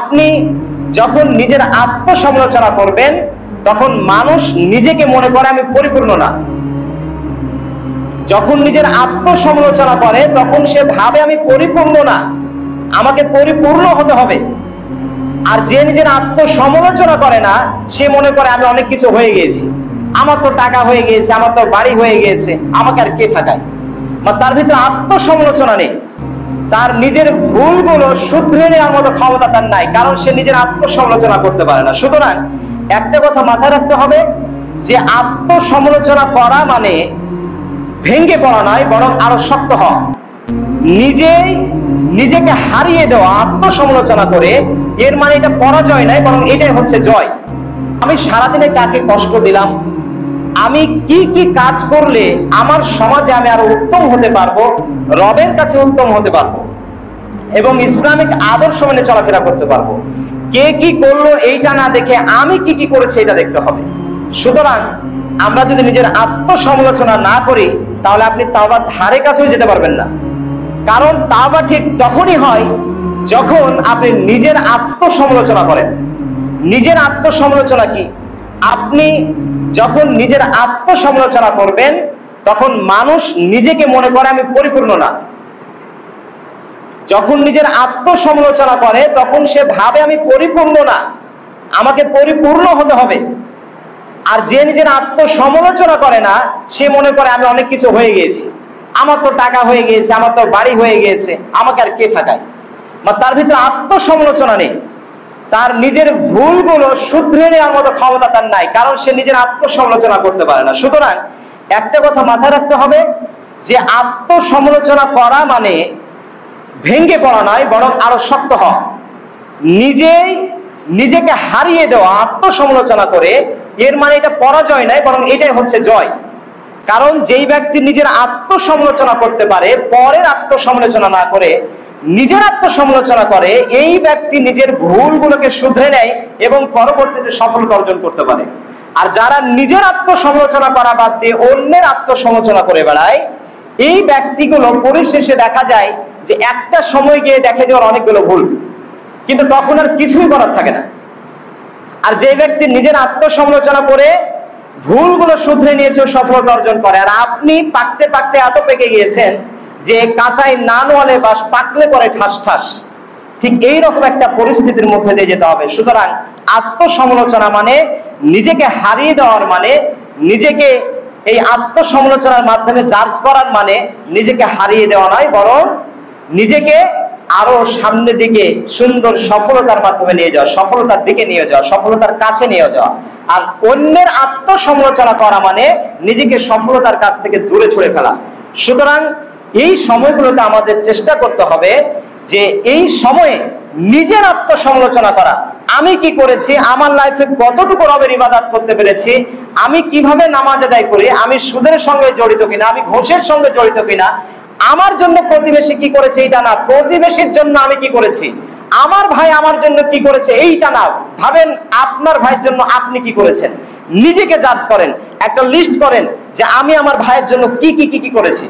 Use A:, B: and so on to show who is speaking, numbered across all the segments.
A: আপনি যখন নিজের আত্মসমালোচনা করবেন তখন মানুষ নিজেকে মনে করে আমি পরিপূর্ণ না। যখন নিজের আত্মসমালোচনা করে তখন সে ভাবে আমি পরিপূর্ণ না, আমাকে পরিপূর্ণ হতে হবে। আর যে নিজের আত্মসমালোচনা করে না সে মনে করে আমি অনেক কিছু হয়ে গিয়েছি, আমার তো টাকা হয়ে গিয়েছে, আমার তো বাড়ি হয়ে গিয়েছে, আমাকে আর কে ঠকায়। তার ভিতরে আত্মসমালোচনা নেই, তার নিজের ভুলগুলো শুধরে নেওয়ার মতো ক্ষমতা তার নাই, কারণ সে নিজের আত্মসমালোচনা করতে পারে না। সুতরাং একটা কথা মাথায় রাখতে হবে যে আত্মসমালোচনা করা মানে ভেঙে পড়া নয়, বরং আরো শক্ত হওয়া। নিজেকে হারিয়ে দেওয়া আত্মসমালোচনা করে, এর মানে এটা পরাজয় নয়, বরং এটাই হচ্ছে জয়। আমি সারাদিনে কাকে কষ্ট দিলাম, আমি কি কি কাজ করলে আমার সমাজে আমি আরো উত্তম হতে পারবো, রবের কাছে উত্তম হতে পারবো এবং ইসলামিক আদর্শ মেনে চলাফেরা করতে পারবো, কে কি করলো এইটা না দেখে আমি কি কি করেছি এটা দেখতে হবে। সুতরাং আমরা যদি নিজের আত্মসমালোচনা না করি তাহলে আপনি তাওবার ধারে কাছেও যেতে পারবেন না। কারণ তাওবা ঠিক তখনই হয় যখন আপনি নিজের আত্মসমালোচনা করেন। নিজের আত্মসমালোচনা কি? আপনি যখন নিজের আত্মসমালোচনা করবেন তখন মানুষ নিজেকে মনে করে আমি পরিপূর্ণ না। যখন নিজের আত্মসমালোচনা করে তখন সে ভাবে আমি পরিপূর্ণ না, আমাকে পরিপূর্ণ হতে হবে। আর যে নিজের আত্মসমালোচনা করে না সে মনে করে আমি অনেক কিছু হয়ে গিয়েছি, আমার তো টাকা হয়ে গিয়েছে, আমার তো বাড়ি হয়ে গিয়েছে, আমাকে আর কে ঠকায়। তার ভিতরে আত্মসমালোচনা নেই, তার নিজের ভুলগুলো শুধরে নেওয়ার মতো ক্ষমতা তার নাই, কারণ সে নিজের আত্মসমালোচনা করতে পারে না। সুতরাং একটা কথা মাথায় রাখতে হবে যে আত্মসমালোচনা করা মানে ভেঙে পড়া নয়, বরং আরো শক্ত হওয়া। নিজেকে হারিয়ে দেওয়া আত্মসমালোচনা করে, এর মানে এটা পরাজয় নয়, বরং এটাই হচ্ছে জয়। কারণ যেই ব্যক্তি নিজের আত্মসমালোচনা করতে পারে, পরের আত্মসমালোচনা না করে নিজের আত্মসমালোচনা করে, এই ব্যক্তি নিজের ভুলগুলোকে শুধরে নেয় এবং পরবর্তীতে সফলতা অর্জন করতে পারে। আর যারা নিজের আত্মসমালোচনা করা বাদ দিয়ে অন্যের আত্মসমালোচনা করে বেড়ায়, এই ব্যক্তিগুলো পরিশেষে দেখা যায় যে একটা সময় গিয়ে দেখে যে ওর অনেকগুলো ভুল, কিন্তু তখন আর কিছুই করার থাকে না। আর যে ব্যক্তি নিজের আত্মসমালোচনা করে ভুলগুলো শুধরে নিয়েছে সফলতা অর্জন করে। আর আপনি পাকতে পাকতে এত পেকে গিয়েছেন যে কাঁচাই না নোয়ালে বাস, পাকলে পরে ঠাস ঠাস। ঠিক এইরকম একটা পরিস্থিতির মধ্যে দিয়ে যেতে হবে। সুতরাং আত্মসমালোচনা মানে নিজেকে হারিয়ে দেওয়ার মানে, নিজেকে এই আত্মসমালোচনার মাধ্যমে জাজ করার মানে নিজেকে হারিয়ে দেওয়া নয়, বরং নিজেকে আরো সামনের দিকে সুন্দর সফলতার মাধ্যমে নিয়ে যাওয়া, সফলতার দিকে নিয়ে যাওয়া, সফলতার কাছে নিয়ে যাওয়া। আর অন্যের আত্মসমালোচনা করা মানে নিজেকে সফলতার কাছ থেকে দূরে ছুড়ে ফেলা। সুতরাং এই সময়গুলোতে আমাদের চেষ্টা করতে হবে যে এই সময়ে নিজের আত্মসমালোচনা করা, আমি কি করেছি, আমার লাইফে কতটুকু রবের ইবাদত করতে পেরেছি, আমি কিভাবে নামাজ আদায় করি, আমি সুদের সঙ্গে জড়িত কিনা, আমি ঘুষের সঙ্গে জড়িত কিনা, আমার জন্য প্রতিবেশী কি করেছে এইটা না, প্রতিবেশীর জন্য আমি কি করেছি, আমার ভাই আমার জন্য কি করেছে এইটা না, ভাবেন আপনার ভাইয়ের জন্য আপনি কি করেছেন। নিজেকে জাজ করেন, একটা লিস্ট করেন যে আমি আমার ভাইয়ের জন্য কি কি কি কি করেছি।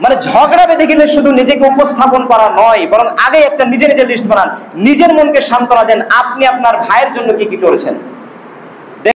A: মানে ঝগড়া বেঁধে গেলে শুধু নিজেকে উপস্থাপন করা নয়, বরং আগে একটা নিজে নিজে লিস্ট বানান, নিজের মনকে সান্ত্বনা দেন আপনি আপনার ভাইয়ের জন্য কি কি করেছেন।